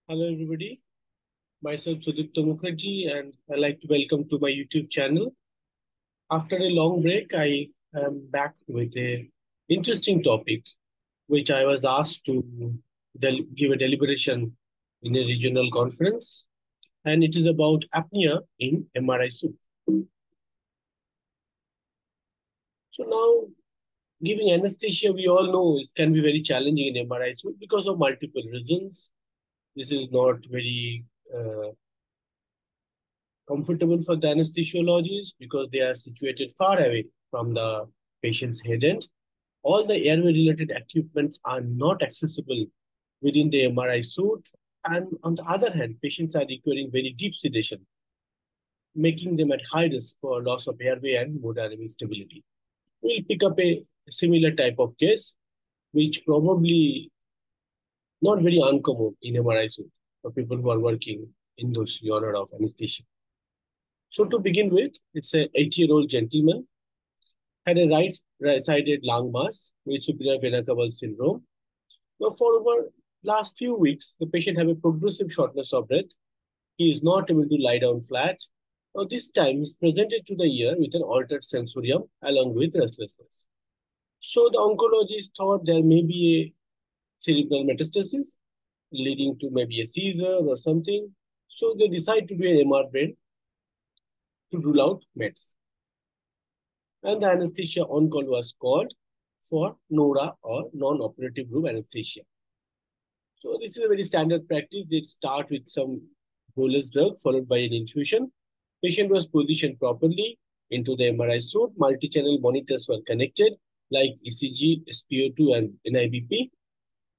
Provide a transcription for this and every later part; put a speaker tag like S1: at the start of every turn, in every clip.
S1: Hello everybody, myself Sudipta Mukherjee and I'd like to welcome to my YouTube channel. After a long break, I am back with a interesting topic which I was asked to give a deliberation in a regional conference, and it is about apnea in MRI suit. So now, giving anesthesia, we all know it can be very challenging in MRI suit because of multiple reasons. This is not very comfortable for the anesthesiologists because they are situated far away from the patient's head end. All the airway related equipments are not accessible within the MRI suite. And on the other hand, patients are requiring very deep sedation, making them at high risk for loss of airway and hemodynamic stability. We'll pick up a similar type of case, which probably not very uncommon in MRI suite for people who are working in those genre of anesthesia. So to begin with, it's a 80-year-old gentleman had a right-sided lung mass with superior vena cava syndrome. Now, for over last few weeks, the patient had a progressive shortness of breath. He is not able to lie down flat. Now, this time he's presented to the ear with an altered sensorium along with restlessness. So the oncologist thought there may be a cerebral metastasis leading to maybe a seizure or something. So they decide to do an MR brain to rule out meds. And the anesthesia on call was called for NORA or non-operative room anesthesia. So this is a very standard practice. They start with some bolus drug followed by an infusion. Patient was positioned properly into the MRI suite. Multi-channel monitors were connected like ECG, SpO2 and NIBP.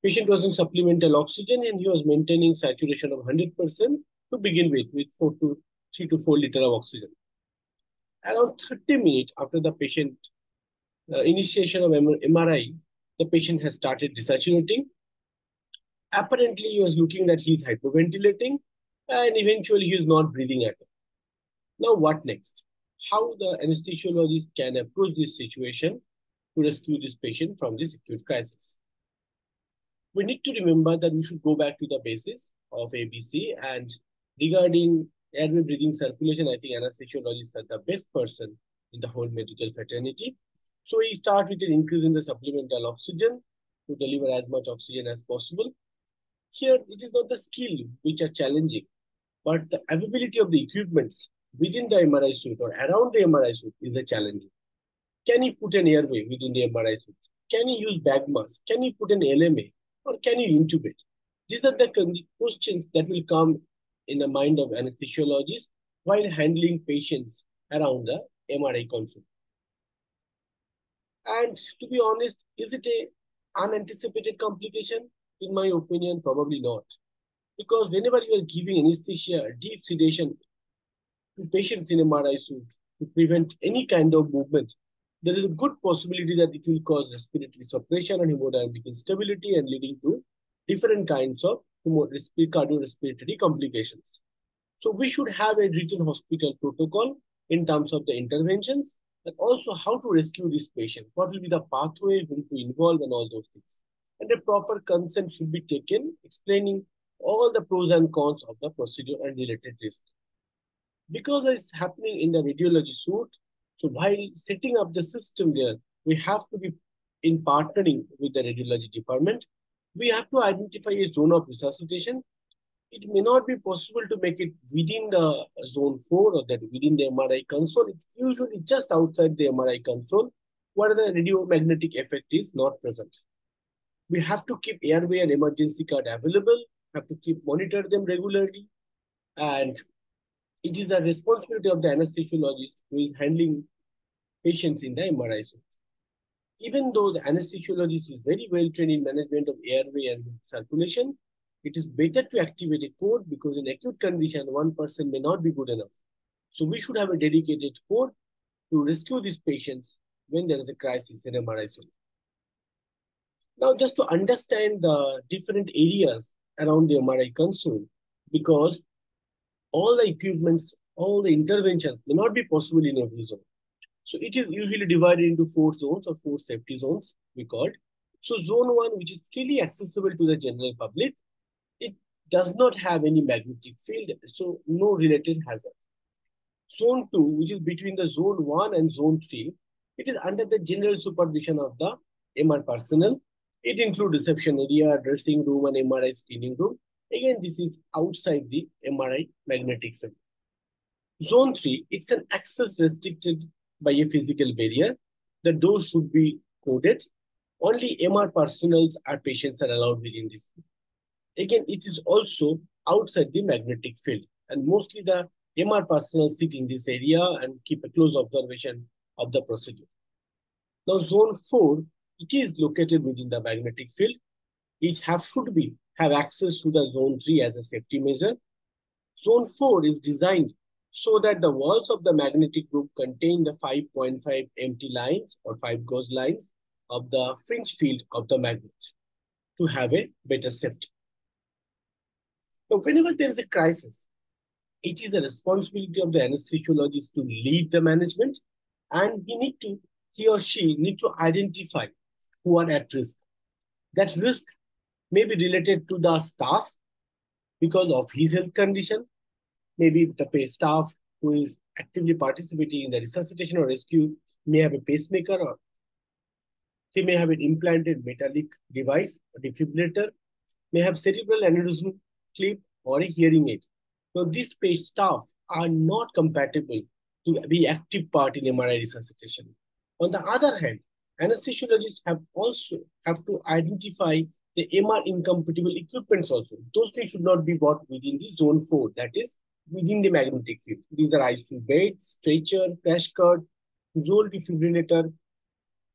S1: Patient was on supplemental oxygen and he was maintaining saturation of 100% to begin with 3 to 4 liter of oxygen. Around 30 minutes after the patient initiation of MRI, the patient has started desaturating. Apparently, he was looking that he's hyperventilating and eventually he is not breathing at all. Now, what next? How the anesthesiologist can approach this situation to rescue this patient from this acute crisis? We need to remember that we should go back to the basis of ABC, and regarding airway breathing circulation, I think anesthesiologists are the best person in the whole medical fraternity. So we start with an increase in the supplemental oxygen to deliver as much oxygen as possible. Here, it is not the skill which are challenging, but the availability of the equipments within the MRI suite or around the MRI suite is a challenge. Can you put an airway within the MRI suite? Can you use bag mask? Can you put an LMA? Or can you intubate? These are the questions that will come in the mind of anesthesiologists while handling patients around the MRI console. And to be honest, is it an unanticipated complication? In my opinion, probably not. Because whenever you are giving anesthesia, deep sedation to patients in MRI suite to prevent any kind of movement, there is a good possibility that it will cause respiratory suppression and hemodynamic instability and leading to different kinds of cardiorespiratory complications. So we should have a written hospital protocol in terms of the interventions and also how to rescue this patient. What will be the pathway, whom to involve and all those things. And a proper consent should be taken explaining all the pros and cons of the procedure and related risk. Because it's happening in the radiology suite, so while setting up the system there, we have to be in partnering with the radiology department. We have to identify a zone of resuscitation. It may not be possible to make it within the zone 4 or that within the MRI console. It's usually just outside the MRI console where the radiomagnetic effect is not present. We have to keep airway and emergency card available, have to keep monitor them regularly, and it is the responsibility of the anesthesiologist who is handling patients in the MRI suite. Even though the anesthesiologist is very well trained in management of airway and circulation, it is better to activate a code because in acute condition, one person may not be good enough. So we should have a dedicated code to rescue these patients when there is a crisis in MRI suite. Now, just to understand the different areas around the MRI console, because all the equipments, all the interventions may not be possible in every zone. So it is usually divided into 4 zones or 4 safety zones, we called. So zone 1, which is freely accessible to the general public, it does not have any magnetic field, so no related hazard. Zone 2, which is between the zone 1 and zone 3, it is under the general supervision of the MR personnel. It includes reception area, dressing room, and MRI screening room. Again, this is outside the MRI magnetic field. Zone 3, it's an access restricted by a physical barrier. The doors should be coded. Only MR personnel or patients are allowed within this. Again, it is also outside the magnetic field, and mostly the MR personnel sit in this area and keep a close observation of the procedure. Now, zone 4, it is located within the magnetic field. It should have access to the zone 3 as a safety measure. Zone 4 is designed so that the walls of the magnetic group contain the 5.5 empty lines or 5 gauge lines of the fringe field of the magnet to have a better safety. Now, whenever there is a crisis, it is a responsibility of the anesthesiologist to lead the management, and he or she need to identify who are at risk. That risk may be related to the staff because of his health condition. Maybe the staff who is actively participating in the resuscitation or rescue may have a pacemaker, or they may have an implanted metallic device, a defibrillator, may have cerebral aneurysm clip, or a hearing aid. So these staff are not compatible to be active part in MRI resuscitation. On the other hand, anesthesiologists have to identify the MR incompatible equipments also. Those things should not be bought within the zone 4, that is within the magnetic field. These are ICU beds, stretcher, crash cart, zone defibrillator,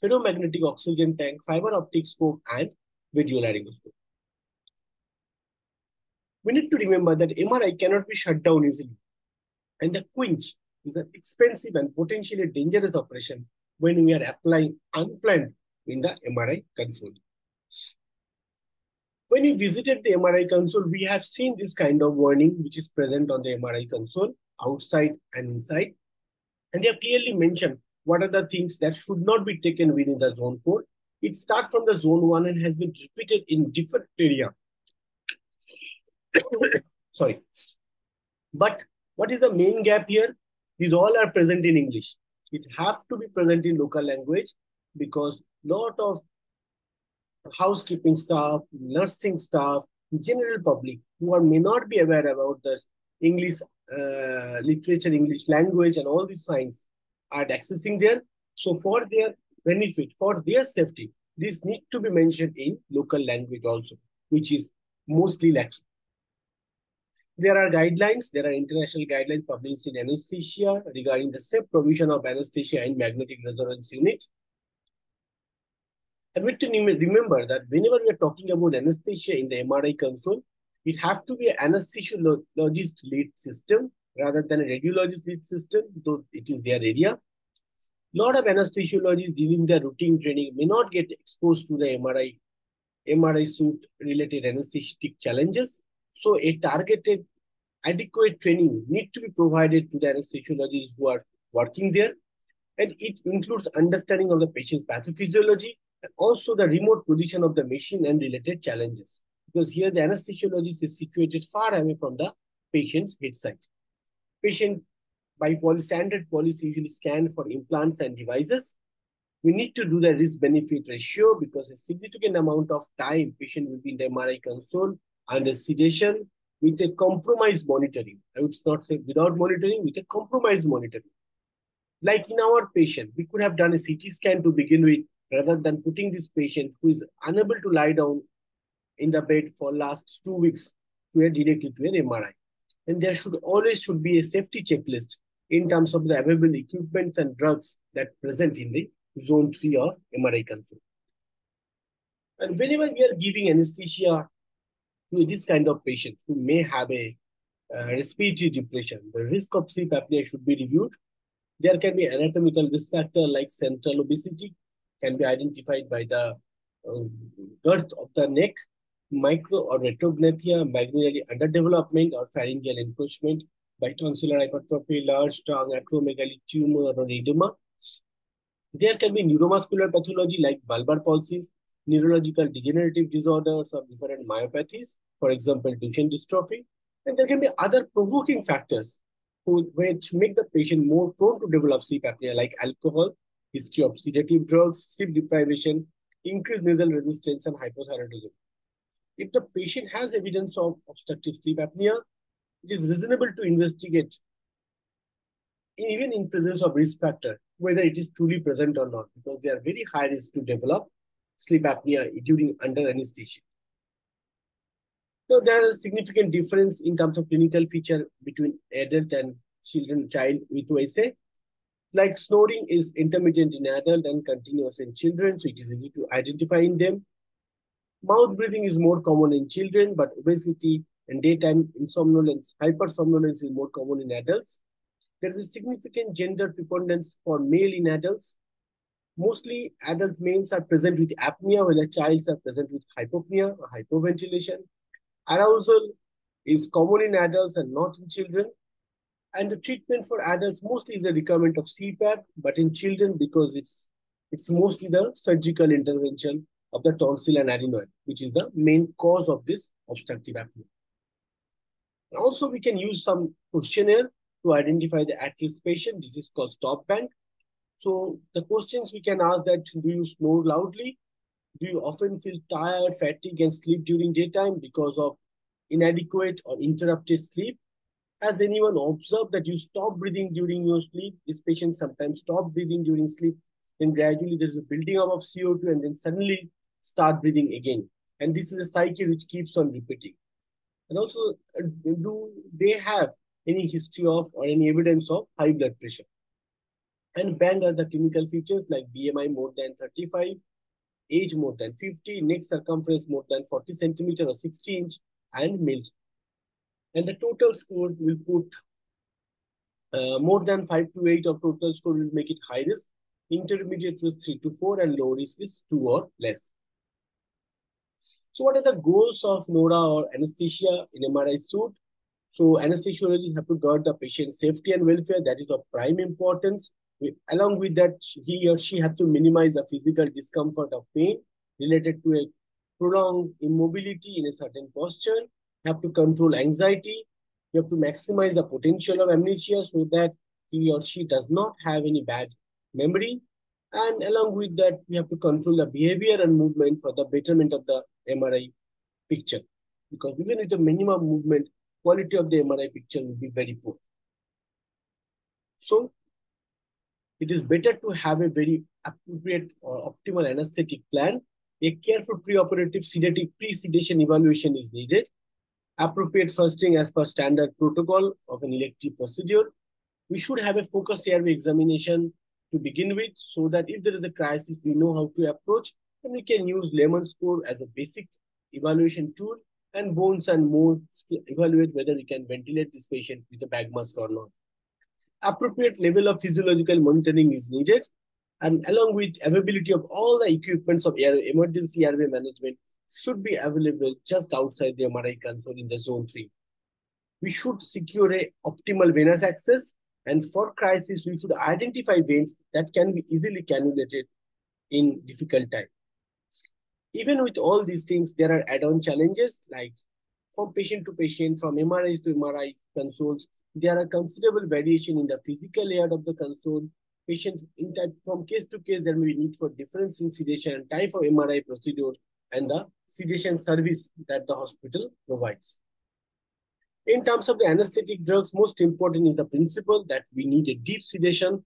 S1: ferromagnetic oxygen tank, fiber optic scope, and radiolaryngoscope. We need to remember that MRI cannot be shut down easily, and the quench is an expensive and potentially dangerous operation when we are applying unplanned in the MRI console. When we visited the MRI console, we have seen this kind of warning which is present on the MRI console outside and inside, and they have clearly mentioned what are the things that should not be taken within the zone 4. It starts from the zone 1 and has been repeated in different area. Sorry. But what is the main gap here? These all are present in English. It has to be present in local language because lot of housekeeping staff, nursing staff, general public who may not be aware about the English literature, English language, and all these signs are accessing there. So for their benefit, for their safety, this need to be mentioned in local language also, which is mostly lacking. There are guidelines, there are international guidelines published in anesthesia regarding the safe provision of anesthesia in magnetic resonance unit. And we need to remember that whenever we are talking about anesthesia in the MRI console, it has to be an anesthesiologist lead system rather than a radiologist lead system, though it is their area. Lot of anesthesiologists during their routine training may not get exposed to the MRI suit related anesthetic challenges. So a targeted adequate training need to be provided to the anesthesiologists who are working there. And it includes understanding of the patient's pathophysiology and also the remote position of the machine and related challenges. Because here the anesthesiologist is situated far away from the patient's bedside. Patient by standard policy usually scan for implants and devices. We need to do the risk-benefit ratio because a significant amount of time patient will be in the MRI console under sedation with a compromised monitoring. I would not say without monitoring, with a compromised monitoring. Like in our patient, we could have done a CT scan to begin with rather than putting this patient who is unable to lie down in the bed for last 2 weeks directly to an MRI. And there should always be a safety checklist in terms of the available equipment and drugs that present in the zone 3 of MRI console. And whenever we are giving anesthesia to this kind of patient who may have a respiratory depression, the risk of sleep apnea should be reviewed. There can be anatomical risk factor like central obesity, can be identified by the girth of the neck, micro or retrognathia, magnillary underdevelopment or pharyngeal encroachment, by tonsillar hypertrophy, large tongue, acromegaly, tumor, or edema. There can be neuromuscular pathology like bulbar palsies, neurological degenerative disorders, or different myopathies. for example, Duchenne dystrophy. And there can be other provoking factors which make the patient more prone to develop sleep apnea, like alcohol, history of sedative drugs, sleep deprivation, increased nasal resistance, and hypothyroidism. If the patient has evidence of obstructive sleep apnea, it is reasonable to investigate, even in presence of risk factor, whether it is truly present or not, because they are very high risk to develop sleep apnea during under anesthesia. Now, there is a significant difference in terms of clinical feature between adult and child with OSA. Like snoring is intermittent in adult and continuous in children, so it is easy to identify in them. Mouth breathing is more common in children, but obesity and daytime insomnolence, hypersomnolence is more common in adults. There is a significant gender preponderance for male in adults. Mostly adult males are present with apnea, while the childs are present with hypopnea or hypoventilation. Arousal is common in adults and not in children. And the treatment for adults mostly is a requirement of CPAP, but in children, because it's mostly the surgical intervention of the tonsil and adenoid, which is the main cause of this obstructive apnea. And also, we can use some questionnaire to identify the at-risk patient. This is called stop bank. So the questions we can ask that: do you snore loudly? Do you often feel tired, fatigue, and sleep during daytime because of inadequate or interrupted sleep? Has anyone observed that you stop breathing during your sleep? This patient sometimes stop breathing during sleep, then gradually there's a building up of CO2 and then suddenly start breathing again. And this is a cycle which keeps on repeating. And also, do they have any history of or any evidence of high blood pressure? And band are the clinical features like BMI more than 35, age more than 50, neck circumference more than 40 centimeter or 60 inch, and males. And the total score will put more than 5 to 8 of total score will make it high risk. Intermediate risk 3 to 4 and low risk is 2 or less. So what are the goals of NORA or anesthesia in MRI suit? So anesthesiologists have to guard the patient's safety and welfare. That is of prime importance. Along with that, he or she have to minimize the physical discomfort of pain related to a prolonged immobility in a certain posture. You have to control anxiety. You have to maximize the potential of amnesia so that he or she does not have any bad memory. And along with that, we have to control the behavior and movement for the betterment of the MRI picture. Because even with the minimum movement, quality of the MRI picture will be very poor. So it is better to have a very appropriate or optimal anesthetic plan. A careful preoperative sedative pre-sedation evaluation is needed. Appropriate fasting as per standard protocol of an elective procedure. We should have a focused airway examination to begin with, so that if there is a crisis, we know how to approach, and we can use Lemon score as a basic evaluation tool, and bones and more to evaluate whether we can ventilate this patient with a bag mask or not. Appropriate level of physiological monitoring is needed, and along with availability of all the equipments of emergency airway management should be available just outside the MRI console in the zone 3. We should secure a optimal venous access, and for crisis, we should identify veins that can be easily cannulated in difficult time. Even with all these things, there are add-on challenges like from patient to patient, from MRIs to MRI consoles, there are considerable variation in the physical layout of the console. Patients in type from case to case, there may be need for difference in sedation and type of MRI procedure and the sedation service that the hospital provides. In terms of the anesthetic drugs, most important is the principle that we need a deep sedation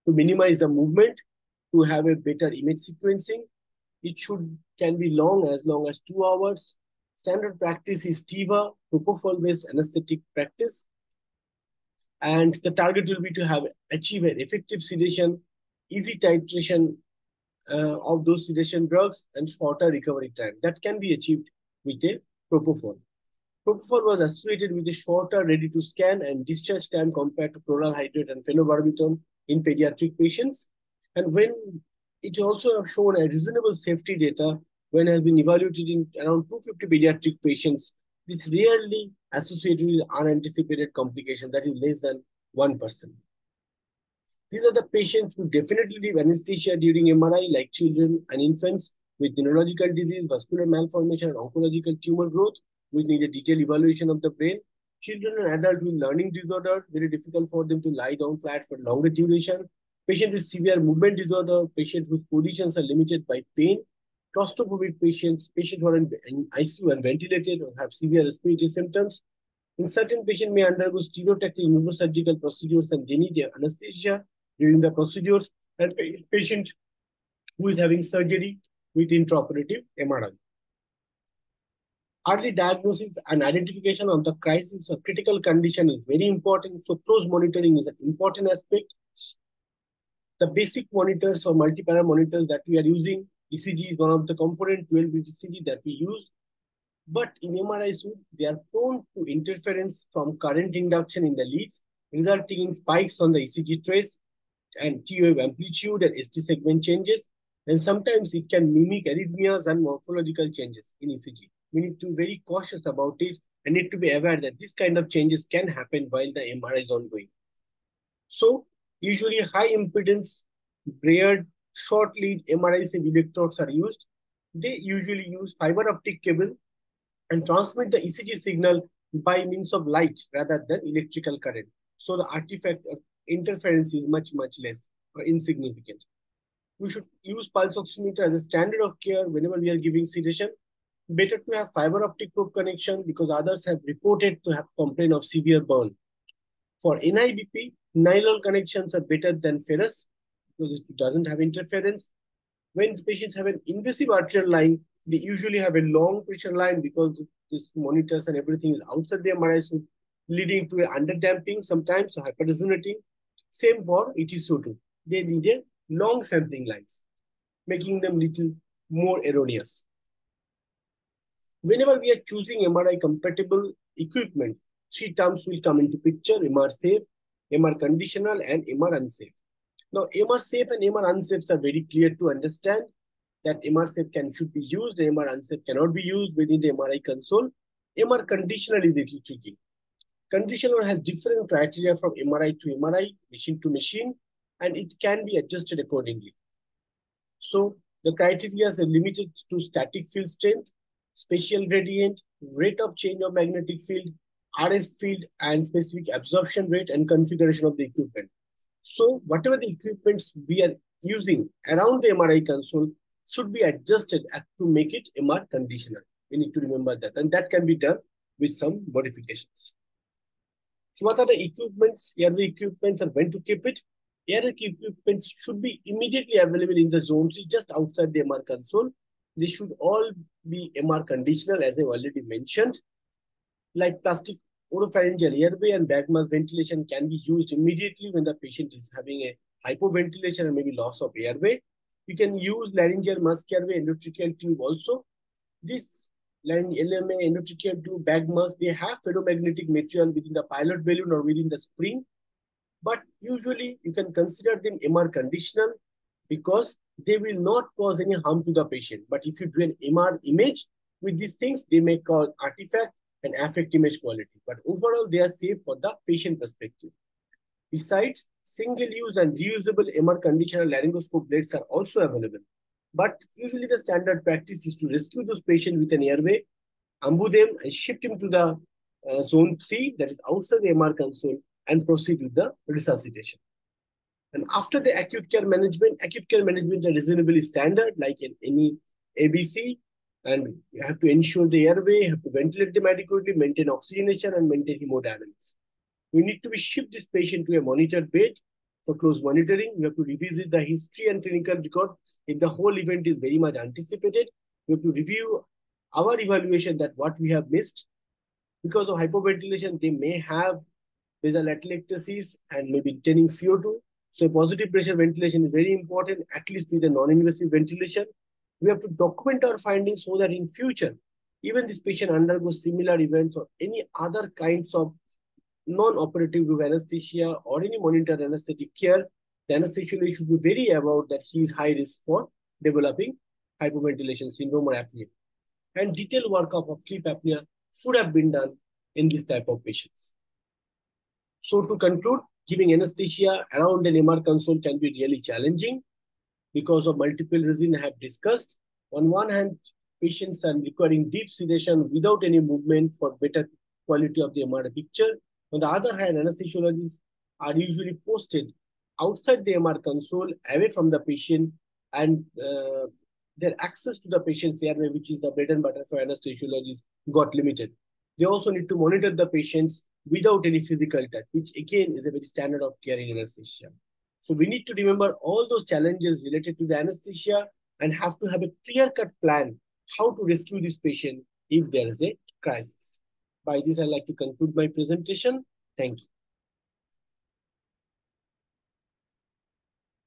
S1: to minimize the movement, to have a better image sequencing. It can be long as 2 hours. Standard practice is TIVA, propofol-based anesthetic practice. And the target will be to achieve an effective sedation, easy titration of those sedation drugs, and shorter recovery time. That can be achieved with a propofol. Propofol was associated with a shorter ready-to-scan and discharge time compared to chloral hydrate and phenobarbital in pediatric patients. And when it also have shown a reasonable safety data when it has been evaluated in around 250 pediatric patients, this rarely associated with unanticipated complications, that is less than 1%. These are the patients who definitely need anesthesia during MRI, like children and infants with neurological disease, vascular malformation, and oncological tumor growth. which need a detailed evaluation of the brain. Children and adults with learning disorder, very difficult for them to lie down flat for longer duration. Patient with severe movement disorder, patient whose positions are limited by pain, claustrophobic patients, patients who are in ICU and ventilated or have severe respiratory symptoms. In certain patients may undergo stereotactic neurosurgical procedures and they need anesthesia during the procedures, and patient who is having surgery with intraoperative MRI. Early diagnosis and identification of the crisis or critical condition is very important. So close monitoring is an important aspect. The basic monitors or multi-para monitors that we are using, ECG is one of the component, 12-bit ECG that we use. But in MRI suite, they are prone to interference from current induction in the leads, resulting in spikes on the ECG trace and T wave amplitude and ST segment changes. And sometimes it can mimic arrhythmias and morphological changes in ECG. We need to be very cautious about it and need to be aware that this kind of changes can happen while the MRI is ongoing. So usually high impedance, braided, short lead MRI electrodes are used. They usually use fiber optic cable and transmit the ECG signal by means of light rather than electrical current. So the artifact of interference is much less or insignificant. We should use pulse oximeter as a standard of care whenever we are giving sedation. Better to have fiber optic probe connection because others have reported to have complaint of severe burn. For NIBP, nylon connections are better than ferrous because it doesn't have interference. When patients have an invasive arterial line, they usually have a long pressure line because these monitors and everything is outside the MRI, so leading to a underdamping sometimes, or hyperresonating. Same for ETCO2. They need a long sampling lines, making them little more erroneous. Whenever we are choosing MRI compatible equipment, three terms will come into picture: MR safe, MR conditional, and MR unsafe. Now, MR safe and MR unsafe are very clear to understand that MR safe should be used, MR unsafe cannot be used within the MRI console. MR conditional is a little tricky. Conditional has different criteria from MRI to MRI, machine to machine, and it can be adjusted accordingly. So the criteria are limited to static field strength, spatial gradient, rate of change of magnetic field, RF field, and specific absorption rate and configuration of the equipment. So whatever the equipments we are using around the MRI console should be adjusted to make it MR conditional. We need to remember that, and that can be done with some modifications. So what are the equipments, airway equipments, and when to keep it? Airway equipments should be immediately available in the zone 3 just outside the MR console. They should all be MR conditional, as I already mentioned. Like plastic oropharyngeal airway and bag mask ventilation can be used immediately when the patient is having a hypoventilation and maybe loss of airway. You can use laryngeal mask airway endotracheal tube also. This LMA endotracheal tube bag mask, they have ferromagnetic material within the pilot balloon or within the spring. But usually you can consider them MR conditional because they will not cause any harm to the patient. But if you do an MR image with these things, they may cause artifact and affect image quality. But overall, they are safe for the patient perspective. Besides, single-use and reusable MR conditional laryngoscope blades are also available. But usually the standard practice is to rescue those patients with an airway, ambu them and shift them to the zone 3, that is outside the MR console, and proceed with the resuscitation. And after the acute care management are reasonably standard like in any ABC. And you have to ensure the airway, you have to ventilate them adequately, maintain oxygenation, and maintain hemodynamics. We need to shift this patient to a monitored bed for close monitoring. We have to revisit the history and clinical record. If the whole event is very much anticipated, we have to review our evaluation that what we have missed. Because of hypoventilation, they may have basal atelectasis and maybe retaining CO2. So positive pressure ventilation is very important, at least with a non-invasive ventilation. We have to document our findings so that in future, even this patient undergoes similar events or any other kinds of non-operative anesthesia or any monitor anesthetic care, the anesthesiologist should be very aware that he is high risk for developing hypoventilation syndrome or apnea. And detailed workup of sleep apnea should have been done in this type of patients. So to conclude, giving anesthesia around an MR console can be really challenging because of multiple reasons I have discussed. On one hand, patients are requiring deep sedation without any movement for better quality of the MRI picture. On the other hand, anesthesiologists are usually posted outside the MR console, away from the patient, and their access to the patient's airway, which is the bread and butter for anesthesiologists, got limited. They also need to monitor the patients without any physical touch, which again is a very standard of care in anesthesia. So we need to remember all those challenges related to the anesthesia and have to have a clear-cut plan how to rescue this patient if there is a crisis. By this, I'd like to conclude my presentation. Thank you.